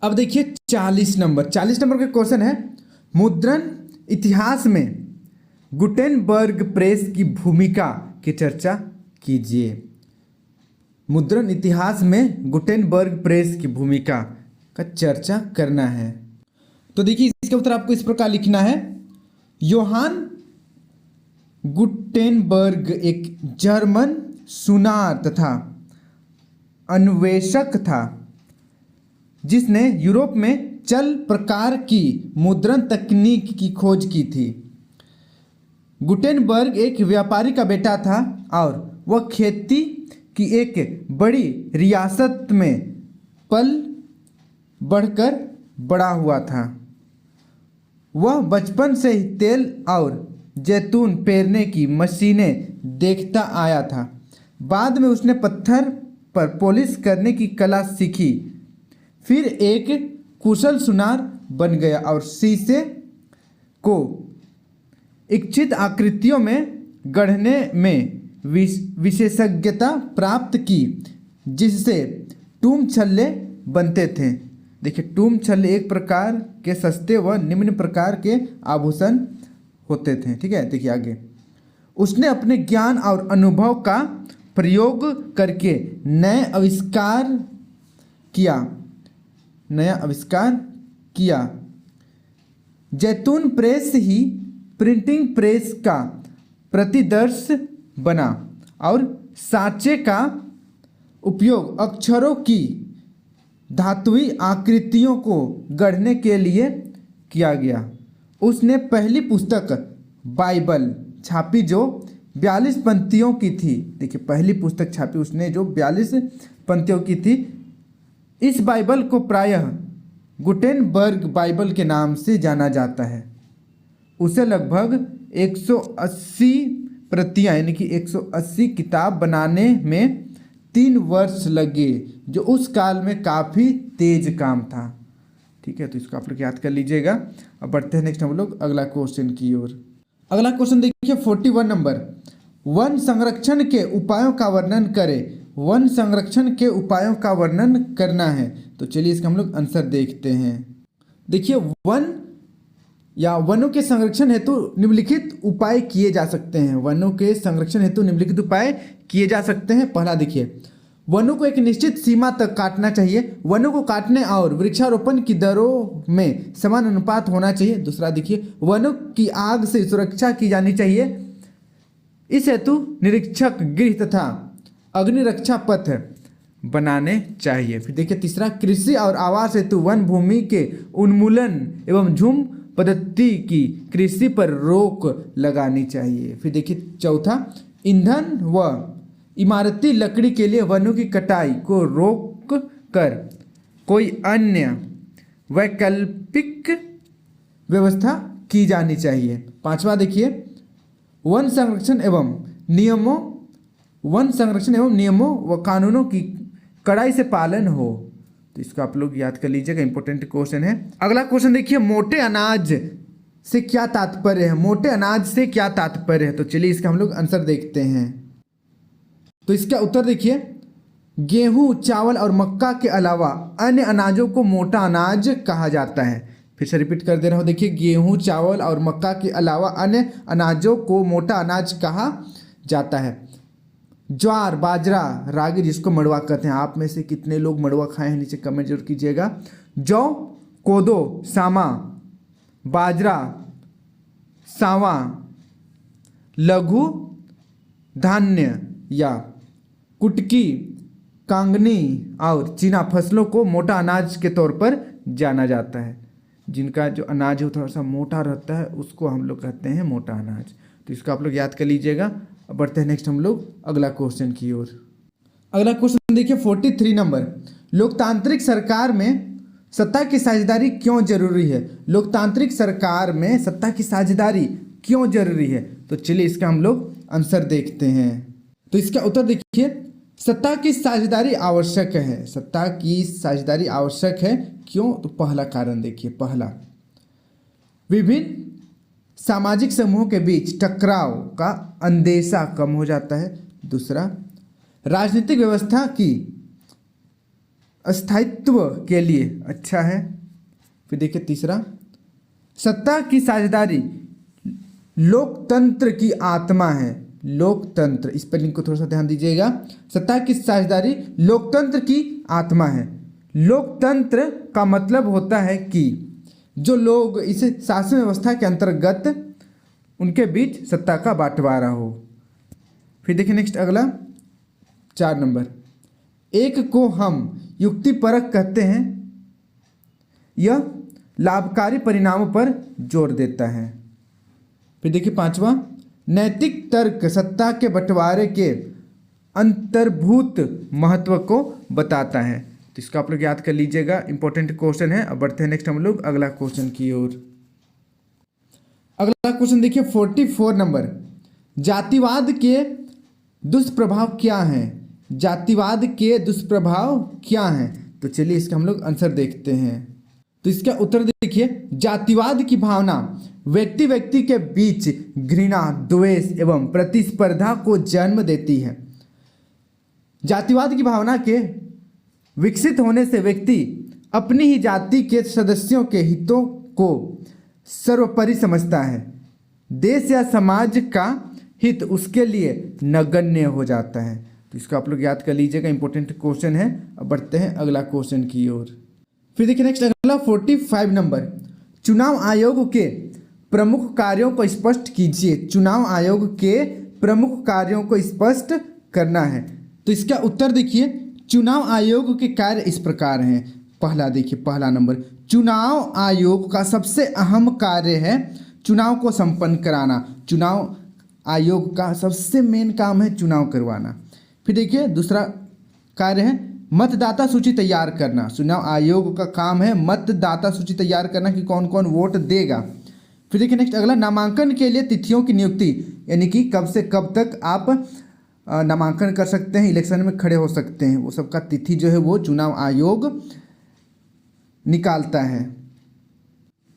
अब देखिए 40 नंबर का क्वेश्चन है, मुद्रण इतिहास में गुटेनबर्ग प्रेस की भूमिका की चर्चा कीजिए। मुद्रण इतिहास में गुटेनबर्ग प्रेस की भूमिका का चर्चा करना है। तो देखिए इसका उत्तर आपको इस प्रकार लिखना है, योहान गुटेनबर्ग एक जर्मन सुनार तथा अन्वेषक था जिसने यूरोप में चल प्रकार की मुद्रण तकनीक की खोज की थी। गुटेनबर्ग एक व्यापारी का बेटा था और वह खेती की एक बड़ी रियासत में पल बढ़कर बड़ा हुआ था। वह बचपन से ही तेल और जैतून पेरने की मशीनें देखता आया था। बाद में उसने पत्थर पर पॉलिश करने की कला सीखी, फिर एक कुशल सुनार बन गया और शीशे को इच्छित आकृतियों में गढ़ने में विशेषज्ञता प्राप्त की, जिससे टूम छल्ले बनते थे। देखिए टूम छल्ले एक प्रकार के सस्ते व निम्न प्रकार के आभूषण होते थे, ठीक है। देखिए आगे, उसने अपने ज्ञान और अनुभव का प्रयोग करके नया आविष्कार किया। जैतून प्रेस ही प्रिंटिंग प्रेस का प्रतिदर्श बना और सांचे का उपयोग अक्षरों की धातुई आकृतियों को गढ़ने के लिए किया गया। उसने पहली पुस्तक बाइबल छापी जो 42 पंक्तियों की थी। देखिए पहली पुस्तक छापी उसने जो 42 पंक्तियों की थी। इस बाइबल को प्रायः गुटेनबर्ग बाइबल के नाम से जाना जाता है। उसे लगभग 180 प्रतियां यानी कि 180 किताब बनाने में 3 वर्ष लगे, जो उस काल में काफ़ी तेज काम था। ठीक है, तो इसको आप लोग याद कर लीजिएगा। अब बढ़ते हैं नेक्स्ट हम लोग अगला क्वेश्चन की ओर। अगला क्वेश्चन देखिए 41 नंबर, वन संरक्षण के उपायों का वर्णन करें। वन संरक्षण के उपायों का वर्णन करना है, तो चलिए इसका हम लोग आंसर देखते हैं। देखिए वन या वनों के संरक्षण हेतु निम्नलिखित उपाय किए जा सकते हैं। वनों के संरक्षण हेतु निम्नलिखित उपाय किए जा सकते हैं। पहला देखिए, वनों को एक निश्चित सीमा तक काटना चाहिए। वनों को काटने और वृक्षारोपण की दरों में समान अनुपात होना चाहिए। दूसरा देखिए, वनों की आग से सुरक्षा की जानी चाहिए। इस हेतु निरीक्षक गृह तथा अग्नि रक्षा पथ बनाने चाहिए। फिर देखिए तीसरा, कृषि और आवास हेतु वन भूमि के उन्मूलन एवं झूम पद्धति की कृषि पर रोक लगानी चाहिए। फिर देखिए चौथा, ईंधन व इमारती लकड़ी के लिए वनों की कटाई को रोक कर कोई अन्य वैकल्पिक व्यवस्था की जानी चाहिए। पांचवा देखिए, वन संरक्षण एवं नियमों व कानूनों की कड़ाई से पालन हो। तो इसको आप लोग याद कर लीजिएगा, इंपॉर्टेंट क्वेश्चन है। अगला क्वेश्चन देखिए, मोटे अनाज से क्या तात्पर्य है। मोटे अनाज से क्या तात्पर्य है, तो चलिए इसका हम लोग आंसर देखते हैं। तो इसका उत्तर देखिए, गेहूं, चावल और मक्का के अलावा अन्य अनाजों को मोटा अनाज कहा जाता है। फिर से रिपीट कर दे रहा हूं, देखिए गेहूं, चावल और मक्का के अलावा अन्य अनाजों को मोटा अनाज कहा जाता है। ज्वार, बाजरा, रागी जिसको मड़वा कहते हैं, आप में से कितने लोग मड़वा खाए हैं नीचे कमेंट जरूर कीजिएगा। जौ, कोदो, सामा, बाजरा, सावा, लघु धान्य या कुटकी, कांगनी और चीना फसलों को मोटा अनाज के तौर पर जाना जाता है। जिनका जो अनाज है थोड़ा सा मोटा रहता है उसको हम लोग कहते हैं मोटा अनाज। तो इसको आप लोग याद कर लीजिएगा। अब बढ़ते हैं नेक्स्ट हम लोग अगला क्वेश्चन की ओर। अगला क्वेश्चन देखिए 43 नंबर, लोकतांत्रिक सरकार में सत्ता की साझेदारी क्यों जरूरी है। लोकतांत्रिक सरकार में सत्ता की साझेदारी क्यों जरूरी है, तो चलिए इसका हम लोग आंसर देखते हैं। तो इसका उत्तर देखिए, सत्ता की साझेदारी आवश्यक है। सत्ता की साझेदारी आवश्यक है, क्यों, तो पहला कारण देखिए, पहला, विभिन्न सामाजिक समूहों के बीच टकराव का अंदेशा कम हो जाता है। दूसरा, राजनीतिक व्यवस्था की स्थायित्व के लिए अच्छा है। फिर देखिए तीसरा, सत्ता की साझेदारी लोकतंत्र की आत्मा है। लोकतंत्र, इस स्पेलिंग को थोड़ा सा ध्यान दीजिएगा। सत्ता की साझेदारी लोकतंत्र की आत्मा है। लोकतंत्र का मतलब होता है कि जो लोग इस शासन व्यवस्था के अंतर्गत उनके बीच सत्ता का बंटवारा हो। फिर देखिए नेक्स्ट अगला 4 नंबर, एक को हम युक्तिपरक कहते हैं, यह लाभकारी परिणामों पर जोर देता है। फिर देखिए 5वां, नैतिक तर्क सत्ता के बंटवारे के अंतर्भूत महत्व को बताता है। तो इसको आप लोग याद कर लीजिएगा, इंपॉर्टेंट क्वेश्चन है। अब बढ़ते हैं नेक्स्ट हम लोग अगला क्वेश्चन की ओर। अगला क्वेश्चन देखिए 44 नंबर, जातिवाद के दुष्प्रभाव क्या हैं। जातिवाद के दुष्प्रभाव क्या हैं, तो चलिए इसका हम लोग आंसर देखते हैं। तो इसका उत्तर देखिए, जातिवाद की भावना व्यक्ति व्यक्ति के बीच घृणा, द्वेष एवं प्रतिस्पर्धा को जन्म देती है। जातिवाद की भावना के विकसित होने से व्यक्ति अपनी ही जाति के सदस्यों के हितों को सर्वोपरि समझता है। देश या समाज का हित उसके लिए नगण्य हो जाता है। तो इसको आप लोग याद कर लीजिएगा, इंपॉर्टेंट क्वेश्चन है। अब बढ़ते हैं अगला क्वेश्चन की ओर। फिर देखिए नेक्स्ट अगला 45 नंबर, चुनाव आयोग के प्रमुख कार्यों को स्पष्ट कीजिए। चुनाव आयोग के प्रमुख कार्यों को स्पष्ट करना है। तो इसका उत्तर देखिए, चुनाव आयोग के कार्य इस प्रकार हैं। पहला देखिए, पहला नंबर, चुनाव आयोग का सबसे अहम कार्य है चुनाव को संपन्न कराना। चुनाव आयोग का सबसे मेन काम है चुनाव करवाना। फिर देखिए दूसरा कार्य है मतदाता सूची तैयार करना। चुनाव आयोग का काम है मतदाता सूची तैयार करना कि कौन कौन वोट देगा। फिर देखिए नेक्स्ट अगला, नामांकन के लिए तिथियों की नियुक्ति यानी कि कब से कब तक आप नामांकन कर सकते हैं, इलेक्शन में खड़े हो सकते हैं, वो सबका तिथि जो है वो चुनाव आयोग निकालता है।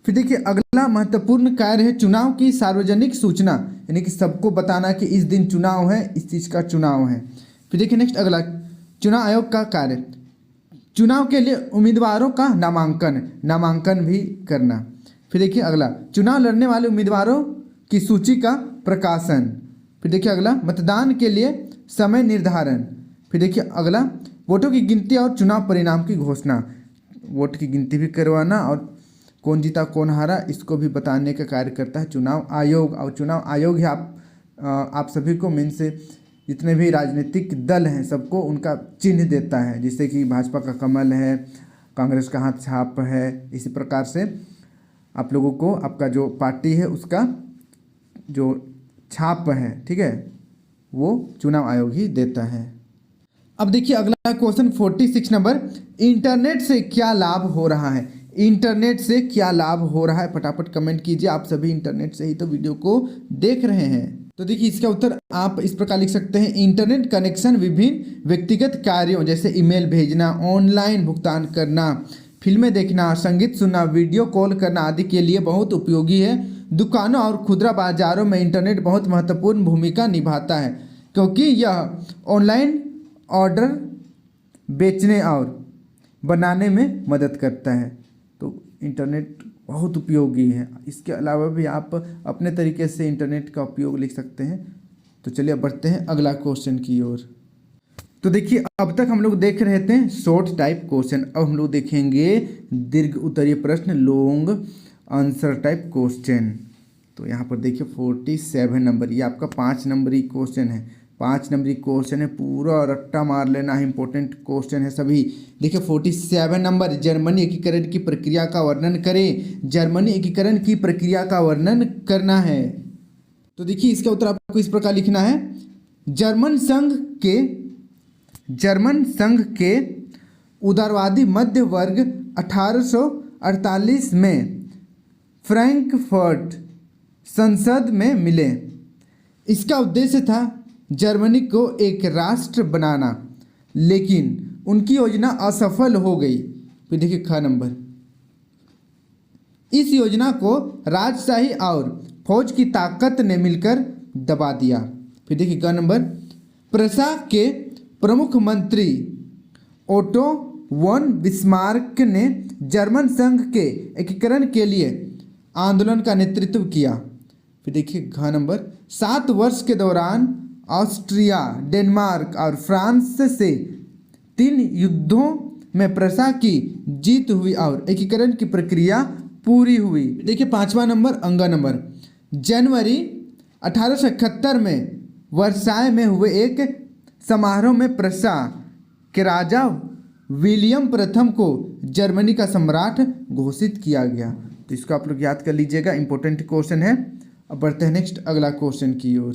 फिर देखिए अगला महत्वपूर्ण कार्य है चुनाव की सार्वजनिक सूचना, यानी कि सबको बताना कि इस दिन चुनाव है, इस चीज़ का चुनाव है। फिर देखिए नेक्स्ट अगला चुनाव आयोग का कार्य, चुनाव के लिए उम्मीदवारों का नामांकन भी करना। फिर देखिए अगला चुनाव लड़ने वाले उम्मीदवारों की सूची का प्रकाशन। फिर देखिए अगला मतदान के लिए समय निर्धारण। फिर देखिए अगला वोटों की गिनती और चुनाव परिणाम की घोषणा, वोट की गिनती भी करवाना और कौन जीता कौन हारा इसको भी बताने का कार्य करता है चुनाव आयोग। और चुनाव आयोग ही आप सभी को मेन से जितने भी राजनीतिक दल हैं सबको उनका चिन्ह देता है, जैसे कि भाजपा का कमल है, कांग्रेस का हाथ छाप है, इसी प्रकार से आप लोगों को आपका जो पार्टी है उसका जो छाप है, ठीक है, वो चुनाव आयोग ही देता है। अब देखिए अगला क्वेश्चन 46 नंबर, इंटरनेट से क्या लाभ हो रहा है? इंटरनेट से क्या लाभ हो रहा है? फटाफट कमेंट कीजिए। आप सभी इंटरनेट से ही तो वीडियो को देख रहे हैं। तो देखिए इसका उत्तर आप इस प्रकार लिख सकते हैं, इंटरनेट कनेक्शन विभिन्न व्यक्तिगत कार्यों जैसे ईमेल भेजना, ऑनलाइन भुगतान करना, फिल्में देखना, संगीत सुनना, वीडियो कॉल करना आदि के लिए बहुत उपयोगी है। दुकानों और खुदरा बाजारों में इंटरनेट बहुत महत्वपूर्ण भूमिका निभाता है, क्योंकि यह ऑनलाइन ऑर्डर बेचने और बनाने में मदद करता है। तो इंटरनेट बहुत उपयोगी है। इसके अलावा भी आप अपने तरीके से इंटरनेट का उपयोग लिख सकते हैं। तो चलिए अब बढ़ते हैं अगला क्वेश्चन की ओर। तो देखिए अब तक हम लोग देख रहे थे शॉर्ट टाइप क्वेश्चन, अब हम लोग देखेंगे दीर्घ उत्तरीय प्रश्न, लॉन्ग आंसर टाइप क्वेश्चन। तो यहाँ पर देखिए 47 नंबर, ये आपका 5 नंबरी क्वेश्चन है। 5 नंबरी क्वेश्चन है, पूरा रट्टा मार लेना है, इंपॉर्टेंट क्वेश्चन है सभी। देखिए 47 नंबर, जर्मनी एकीकरण की प्रक्रिया का वर्णन करें। जर्मनी एकीकरण की प्रक्रिया का वर्णन करना है। तो देखिए इसका उत्तर आपको इस प्रकार लिखना है, जर्मन संघ के उदारवादी मध्य वर्ग 1848 में फ्रैंकफर्ट संसद में मिले। इसका उद्देश्य था जर्मनी को एक राष्ट्र बनाना, लेकिन उनकी योजना असफल हो गई। फिर देखिए ख नंबर, इस योजना को राजशाही और फौज की ताकत ने मिलकर दबा दिया। फिर देखिए ग नंबर, प्रशा के प्रमुख मंत्री ओटो वन बिस्मार्क ने जर्मन संघ के एकीकरण के लिए आंदोलन का नेतृत्व किया। फिर देखिए घ नंबर, 7 वर्ष के दौरान ऑस्ट्रिया, डेनमार्क और फ्रांस से 3 युद्धों में प्रशा की जीत हुई और एकीकरण की प्रक्रिया पूरी हुई। देखिए 5वां नंबर, अंग नंबर, जनवरी 1871 में वर्साय में हुए एक समारोह में प्रशा के राजा विलियम प्रथम को जर्मनी का सम्राट घोषित किया गया। तो इसको आप लोग याद कर लीजिएगा, इंपॉर्टेंट क्वेश्चन है। अब बढ़ते हैं नेक्स्ट अगला क्वेश्चन की ओर।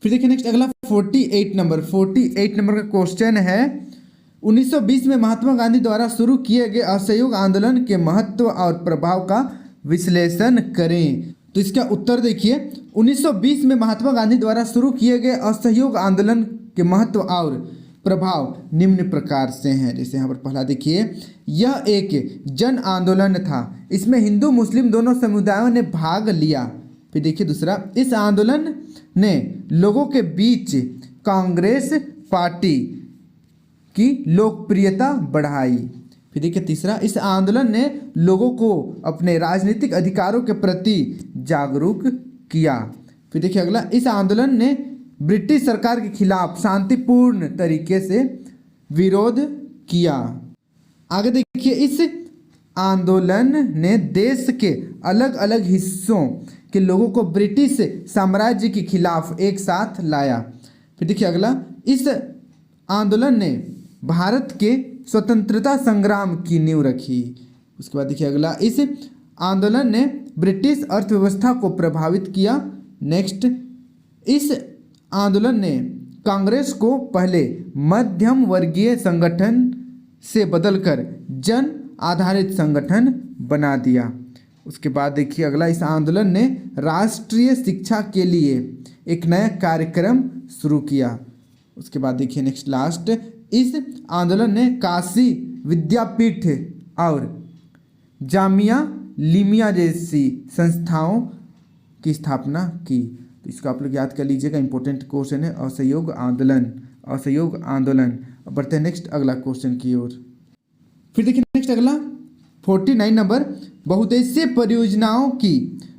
फिर देखिए नेक्स्ट अगला 48 नंबर का क्वेश्चन है, 1920 में महात्मा गांधी द्वारा शुरू किए गए असहयोग आंदोलन के महत्व और प्रभाव का विश्लेषण करें। तो इसका उत्तर देखिए, 1920 में महात्मा गांधी द्वारा शुरू किए गए असहयोग आंदोलन के महत्व और प्रभाव निम्न प्रकार से हैं। जैसे यहाँ पर पहला देखिए, यह एक जन आंदोलन था, इसमें हिंदू मुस्लिम दोनों समुदायों ने भाग लिया। फिर देखिए दूसरा, इस आंदोलन ने लोगों के बीच कांग्रेस पार्टी की लोकप्रियता बढ़ाई। फिर देखिए तीसरा, इस आंदोलन ने लोगों को अपने राजनीतिक अधिकारों के प्रति जागरूक किया। फिर देखिए अगला, इस आंदोलन ने ब्रिटिश सरकार के खिलाफ शांतिपूर्ण तरीके से विरोध किया। आगे देखिए, इस आंदोलन ने देश के अलग अलग हिस्सों के लोगों को ब्रिटिश साम्राज्य के खिलाफ एक साथ लाया। फिर देखिए अगला, इस आंदोलन ने भारत के स्वतंत्रता संग्राम की नींव रखी। उसके बाद देखिए अगला, इस आंदोलन ने ब्रिटिश अर्थव्यवस्था को प्रभावित किया। नेक्स्ट, इस आंदोलन ने कांग्रेस को पहले मध्यम वर्गीय संगठन से बदलकर जन आधारित संगठन बना दिया। उसके बाद देखिए अगला, इस आंदोलन ने राष्ट्रीय शिक्षा के लिए एक नया कार्यक्रम शुरू किया। उसके बाद देखिए नेक्स्ट लास्ट, इस आंदोलन ने काशी विद्यापीठ और जामिया लिमिया जैसी संस्थाओं की स्थापना की। तो इसको आप लोग याद कर लीजिएगा, इंपॉर्टेंट क्वेश्चन है असहयोग आंदोलन, असहयोग आंदोलन। अब बढ़ते हैं नेक्स्ट अगला क्वेश्चन की ओर। फिर देखिए नेक्स्ट अगला 49 नंबर, बहुउद्देशीय परियोजनाओं की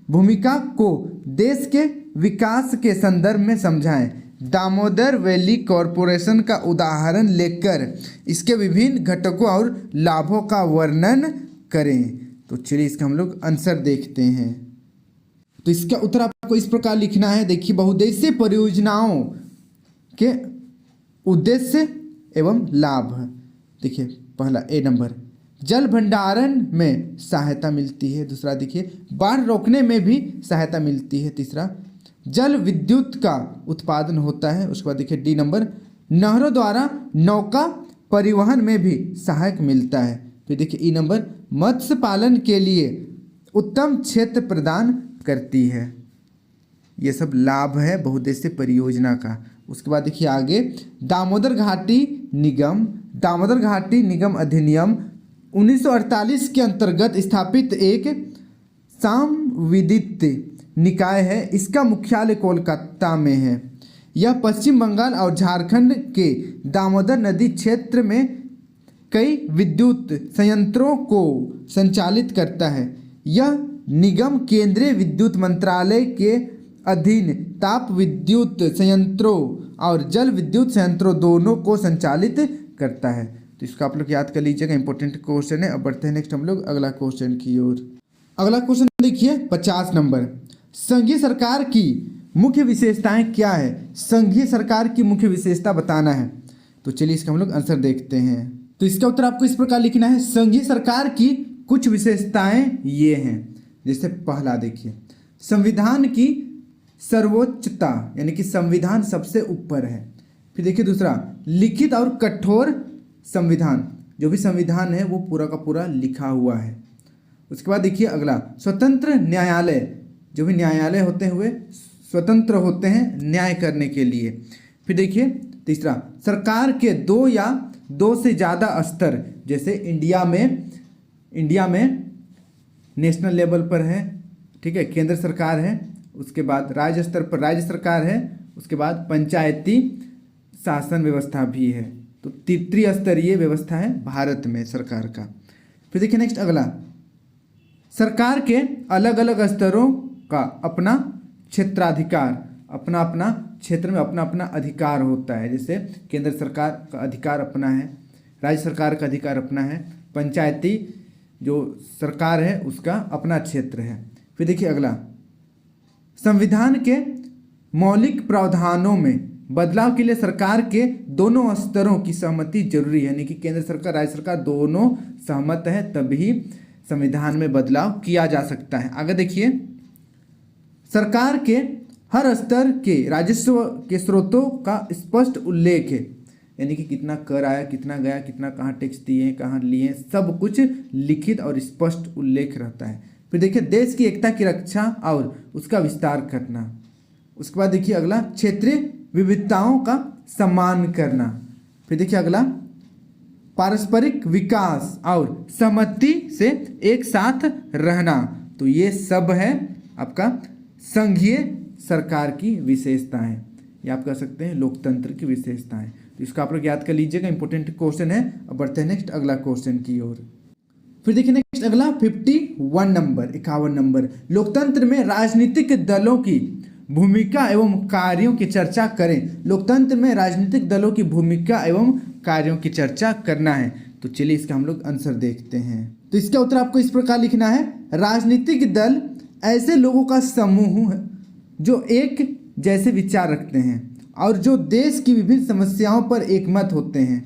भूमिका को देश के विकास के संदर्भ में समझाएं। दामोदर वैली कॉरपोरेशन का उदाहरण लेकर इसके विभिन्न घटकों और लाभों का वर्णन करें। तो चलिए इसका हम लोग आंसर देखते हैं। तो इसका उत्तर आपको इस प्रकार लिखना है। देखिए बहुउद्देशीय परियोजनाओं के उद्देश्य एवं लाभ। देखिए पहला ए नंबर, जल भंडारण में सहायता मिलती है। दूसरा देखिए बाढ़ रोकने में भी सहायता मिलती है। तीसरा जल विद्युत का उत्पादन होता है। उसके बाद देखिए डी नंबर, नहरों द्वारा नौका परिवहन में भी सहायक मिलता है। फिर देखिए ई नंबर, मत्स्य पालन के लिए उत्तम क्षेत्र प्रदान करती है। ये सब लाभ है बहुउद्देशीय परियोजना का। उसके बाद देखिए आगे, दामोदर घाटी निगम, दामोदर घाटी निगम अधिनियम 1948 के अंतर्गत स्थापित एक सांविधिक निकाय है। इसका मुख्यालय कोलकाता में है। यह पश्चिम बंगाल और झारखंड के दामोदर नदी क्षेत्र में कई विद्युत संयंत्रों को संचालित करता है। यह निगम केंद्रीय विद्युत मंत्रालय के अधीन ताप विद्युत संयंत्रों और जल विद्युत संयंत्रों दोनों को संचालित करता है। तो इसको आप लोग याद कर लीजिएगा, इंपॉर्टेंट क्वेश्चन है। अब बढ़ते हैं नेक्स्ट हम लोग अगला क्वेश्चन की ओर। अगला क्वेश्चन देखिए 50 नंबर, संघीय सरकार की मुख्य विशेषताएं क्या है? संघीय सरकार की मुख्य विशेषता बताना है। तो चलिए इसका हम लोग आंसर देखते हैं। तो इसका उत्तर आपको इस प्रकार लिखना है, संघीय सरकार की कुछ विशेषताएं ये हैं। जैसे पहला देखिए, संविधान की सर्वोच्चता, यानी कि संविधान सबसे ऊपर है। फिर देखिए दूसरा, लिखित और कठोर संविधान, जो भी संविधान है वो पूरा का पूरा लिखा हुआ है। उसके बाद देखिए अगला, स्वतंत्र न्यायालय, जो भी न्यायालय होते हुए स्वतंत्र होते हैं न्याय करने के लिए। फिर देखिए तीसरा, सरकार के दो या दो से ज़्यादा स्तर, जैसे इंडिया में नेशनल लेवल पर है, ठीक है, केंद्र सरकार है, उसके बाद राज्य स्तर पर राज्य सरकार है, उसके बाद पंचायती शासन व्यवस्था भी है। तो त्रिस्तरीय व्यवस्था है भारत में सरकार का। फिर देखिए नेक्स्ट अगला, सरकार के अलग अलग स्तरों का अपना क्षेत्राधिकार, अपना अपना क्षेत्र में अपना अपना अधिकार होता है। जैसे केंद्र सरकार का अधिकार अपना है, राज्य सरकार का अधिकार अपना है, पंचायती जो सरकार है उसका अपना क्षेत्र है। फिर देखिए अगला, संविधान के मौलिक प्रावधानों में बदलाव के लिए सरकार के दोनों स्तरों की सहमति जरूरी है, यानी कि केंद्र सरकार राज्य सरकार दोनों सहमत है तभी संविधान में बदलाव किया जा सकता है। आगे देखिए, सरकार के हर स्तर के राजस्व के स्रोतों का स्पष्ट उल्लेख है, यानी कि कितना कर आया, कितना गया, कितना कहाँ टैक्स दिए, कहाँ लिए, सब कुछ लिखित और स्पष्ट उल्लेख रहता है। फिर देखिए देश की एकता की रक्षा और उसका विस्तार करना। उसके बाद देखिए अगला, क्षेत्रीय विविधताओं का सम्मान करना। फिर देखिए अगला, पारस्परिक विकास और सहमति से एक साथ रहना। तो ये सब है आपका संघीय सरकार की विशेषताएं, या आप कह सकते हैं लोकतंत्र की विशेषताएं। तो इसको आप लोग याद कर लीजिएगा, इंपॉर्टेंट क्वेश्चन है। अब बढ़ते हैं नेक्स्ट अगला क्वेश्चन की ओर। फिर देखिए नेक्स्ट अगला 51 नंबर, 51 नंबर, लोकतंत्र में राजनीतिक दलों की भूमिका एवं कार्यों की चर्चा करें। लोकतंत्र में राजनीतिक दलों की भूमिका एवं कार्यों की चर्चा करना है। तो चलिए इसका हम लोग आंसर देखते हैं। तो इसका उत्तर आपको इस प्रकार लिखना है, राजनीतिक दल ऐसे लोगों का समूह है जो एक जैसे विचार रखते हैं और जो देश की विभिन्न समस्याओं पर एकमत होते हैं।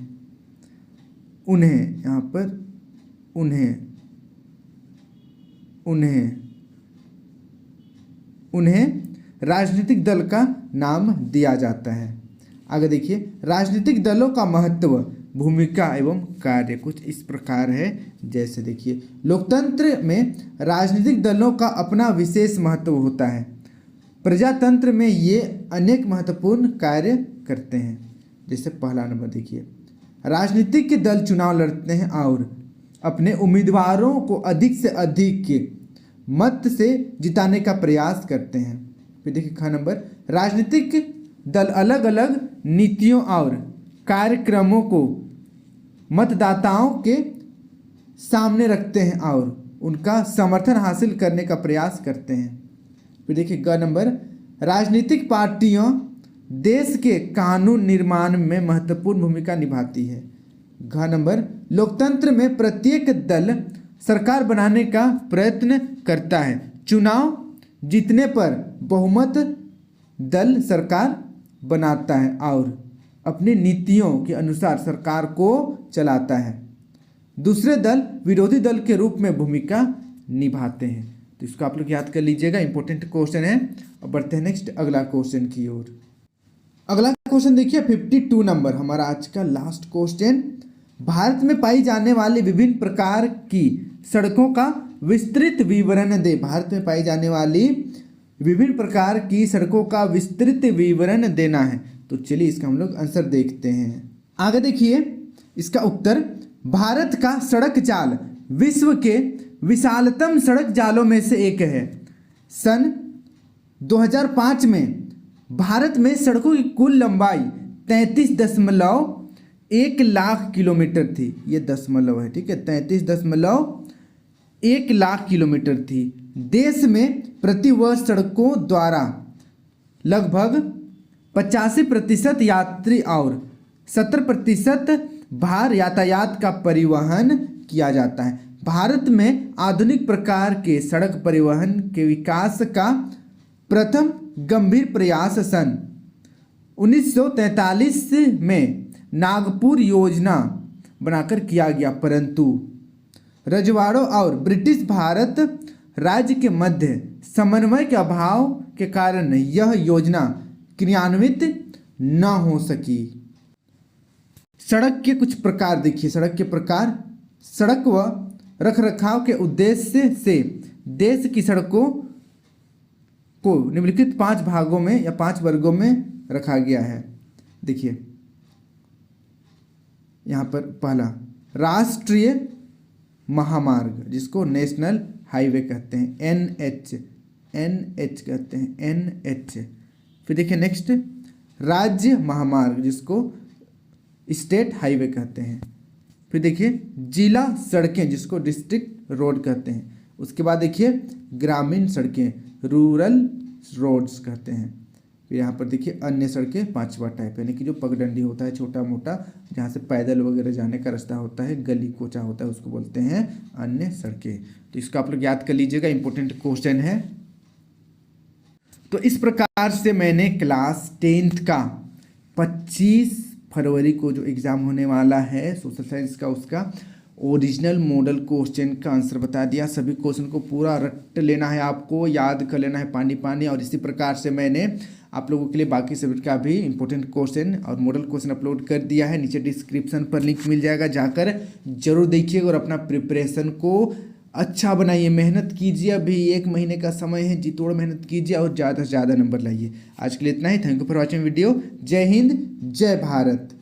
उन्हें राजनीतिक दल का नाम दिया जाता है। आगे देखिए, राजनीतिक दलों का महत्व, भूमिका एवं कार्य कुछ इस प्रकार है। जैसे देखिए, लोकतंत्र में राजनीतिक दलों का अपना विशेष महत्व होता है। प्रजातंत्र में ये अनेक महत्वपूर्ण कार्य करते हैं। जैसे पहला नंबर देखिए, राजनीतिक दल चुनाव लड़ते हैं और अपने उम्मीदवारों को अधिक से अधिक मत से जिताने का प्रयास करते हैं। फिर देखिए ख नंबर, राजनीतिक दल अलग अलग नीतियों और कार्यक्रमों को मतदाताओं के सामने रखते हैं और उनका समर्थन हासिल करने का प्रयास करते हैं। फिर देखिए ग नंबर, राजनीतिक पार्टियां देश के कानून निर्माण में महत्वपूर्ण भूमिका निभाती है। घ नंबर, लोकतंत्र में प्रत्येक दल सरकार बनाने का प्रयत्न करता है। चुनाव जीतने पर बहुमत दल सरकार बनाता है और अपनी नीतियों के अनुसार सरकार को चलाता है। दूसरे दल विरोधी दल के रूप में भूमिका निभाते हैं। तो इसको आप लोग याद कर लीजिएगा, इंपॉर्टेंट क्वेश्चन है। अब बढ़ते हैं नेक्स्ट अगला क्वेश्चन की ओर। अगला क्वेश्चन देखिए 52 नंबर, हमारा आज का लास्ट क्वेश्चन। भारत में पाई जाने वाली विभिन्न प्रकार की सड़कों का विस्तृत विवरण दे। भारत में पाई जाने वाली विभिन्न प्रकार की सड़कों का विस्तृत विवरण देना है। तो चलिए इसका हम लोग आंसर देखते हैं। आगे देखिए इसका उत्तर, भारत का सड़क जाल विश्व के विशालतम सड़क जालों में से एक है। सन 2005 में भारत में सड़कों की कुल लंबाई 33.1 लाख किलोमीटर थी। ये दशमलव है, ठीक है, 33.1 लाख किलोमीटर थी। देश में प्रतिवर्ष सड़कों द्वारा लगभग 85% यात्री और 70% भार यातायात का परिवहन किया जाता है। भारत में आधुनिक प्रकार के सड़क परिवहन के विकास का प्रथम गंभीर प्रयास सन 1943 में नागपुर योजना बनाकर किया गया, परंतु रजवाड़ों और ब्रिटिश भारत राज्य के मध्य समन्वय के अभाव के कारण यह योजना क्रियान्वित न हो सकी। सड़क के कुछ प्रकार देखिए, सड़क के प्रकार, सड़क व रखरखाव के उद्देश्य से देश की सड़कों को निम्नलिखित 5 भागों में या 5 वर्गों में रखा गया है। देखिए यहाँ पर पहला, राष्ट्रीय महामार्ग जिसको नेशनल हाईवे कहते हैं, एनएच कहते हैं, एनएच। फिर देखिए नेक्स्ट, राज्य महामार्ग जिसको स्टेट हाईवे कहते हैं। फिर देखिए जिला सड़कें जिसको डिस्ट्रिक्ट रोड कहते हैं। उसके बाद देखिए ग्रामीण सड़कें, रूरल रोड्स कहते हैं। फिर यहाँ पर देखिए अन्य सड़कें, 5वां टाइप, यानी कि जो पगडंडी होता है छोटा मोटा, जहाँ से पैदल वगैरह जाने का रास्ता होता है, गली कोचा होता है, उसको बोलते हैं अन्य सड़कें। तो इसको आप लोग याद कर लीजिएगा, इंपॉर्टेंट क्वेश्चन है। तो इस प्रकार से मैंने क्लास 10th का 25 फरवरी को जो एग्ज़ाम होने वाला है सोशल साइंस का, उसका ओरिजिनल मॉडल क्वेश्चन का आंसर बता दिया। सभी क्वेश्चन को पूरा रट लेना है, आपको याद कर लेना है पानी पानी। और इसी प्रकार से मैंने आप लोगों के लिए बाकी सब्जेक्ट का भी इंपॉर्टेंट क्वेश्चन और मॉडल क्वेश्चन अपलोड कर दिया है। नीचे डिस्क्रिप्शन पर लिंक मिल जाएगा, जाकर जरूर देखिएगा और अपना प्रिपरेशन को अच्छा बनाइए, मेहनत कीजिए। अभी 1 महीने का समय है, जी तोड़ मेहनत कीजिए और ज़्यादा से ज़्यादा नंबर लाइए। आज के लिए इतना ही। Thank you for watching video. जय हिंद, जय भारत।